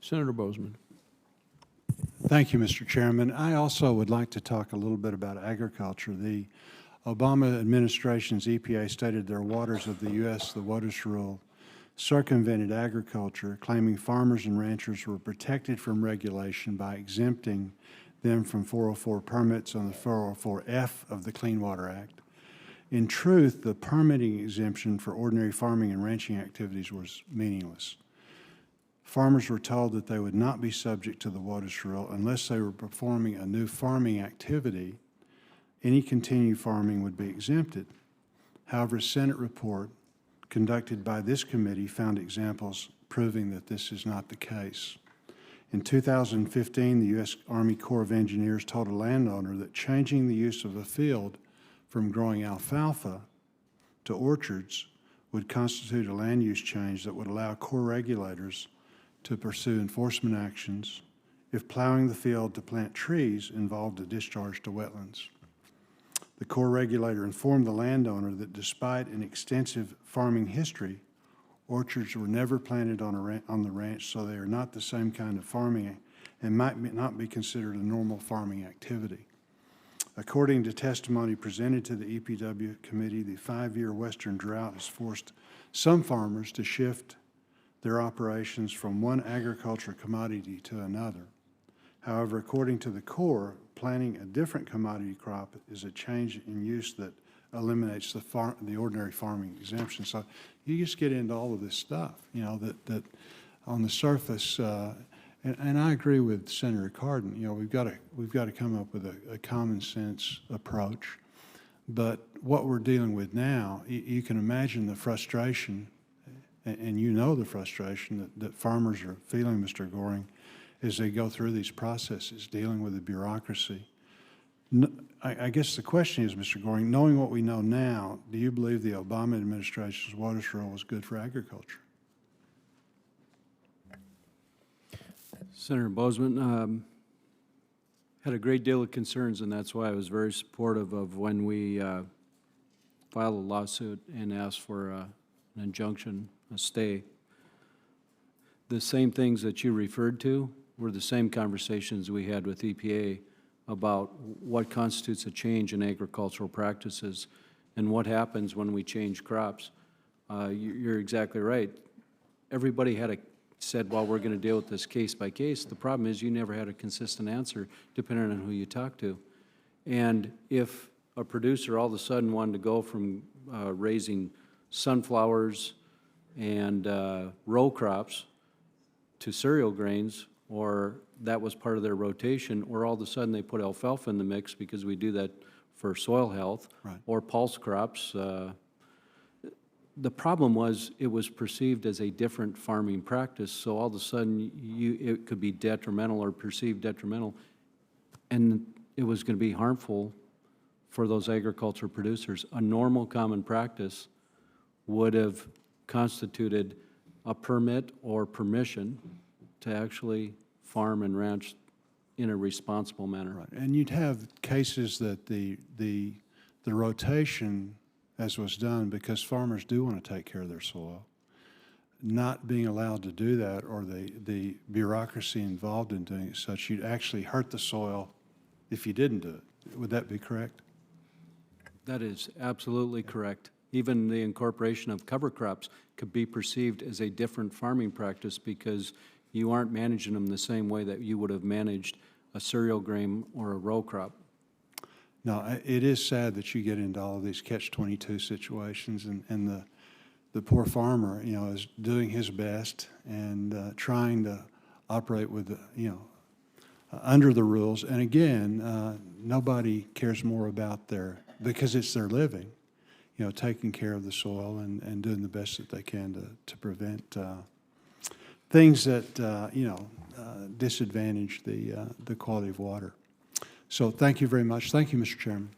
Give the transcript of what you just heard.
Senator Boozman. Thank you, Mr. Chairman. I also would like to talk a little bit about agriculture. The Obama administration's EPA stated their waters of the U.S., the WOTUS rule, circumvented agriculture, claiming farmers and ranchers were protected from regulation by exempting them from 404 permits on the 404F of the Clean Water Act. In truth, the permitting exemption for ordinary farming and ranching activities was meaningless. Farmers were told that they would not be subject to the WOTUS rule unless they were performing a new farming activity. Any continued farming would be exempted. However, a Senate report conducted by this committee found examples proving that this is not the case. In 2015, the U.S. Army Corps of Engineers told a landowner that changing the use of a field from growing alfalfa to orchards would constitute a land use change that would allow Corps regulators to pursue enforcement actions if plowing the field to plant trees involved a discharge to wetlands. The Corps regulator informed the landowner that despite an extensive farming history, orchards were never planted on the ranch, so they are not the same kind of farming and might not be considered a normal farming activity. According to testimony presented to the EPW committee, the 5-year western drought has forced some farmers to shift their operations from one agricultural commodity to another. However, according to the Corps, planting a different commodity crop is a change in use that eliminates the ordinary farming exemption. So you just get into all of this stuff, you know, that on the surface, and I agree with Senator Cardin. You know, we've got to come up with a common sense approach. But what we're dealing with now, you can imagine the frustration, and you know the frustration that farmers are feeling, Mr. Goring, as they go through these processes, dealing with the bureaucracy. I guess the question is, Mr. Goring, knowing what we know now, do you believe the Obama administration's WOTUS rule was good for agriculture? Senator Boozman had a great deal of concerns, and that's why I was very supportive of when we filed a lawsuit and asked for an injunction, a stay. The same things that you referred to were the same conversations we had with EPA about what constitutes a change in agricultural practices and what happens when we change crops. You're exactly right. Everybody said, well, we're going to deal with this case by case. The problem is you never had a consistent answer depending on who you talk to. And if a producer all of a sudden wanted to go from raising sunflowers and row crops to cereal grains, or that was part of their rotation, or all of a sudden they put alfalfa in the mix because we do that for soil health, right, or pulse crops. The problem was it was perceived as a different farming practice, so all of a sudden it could be detrimental or perceived detrimental, and it was going to be harmful for those agriculture producers. A normal common practice would have constituted a permit or permission to actually farm and ranch in a responsible manner. Right. And you'd have cases that the rotation, as was done, because farmers do want to take care of their soil, not being allowed to do that, or the bureaucracy involved in doing it such, you'd actually hurt the soil if you didn't do it. Would that be correct? That is absolutely correct. Even the incorporation of cover crops could be perceived as a different farming practice because you aren't managing them the same way that you would have managed a cereal grain or a row crop. No, it is sad that you get into all of these catch-22 situations, and the poor farmer, you know, is doing his best and trying to operate with, you know, under the rules. And again, nobody cares more about because it's their living, you know, taking care of the soil and doing the best that they can to prevent things that, you know, disadvantage the quality of water. So thank you very much. Thank you, Mr. Chairman.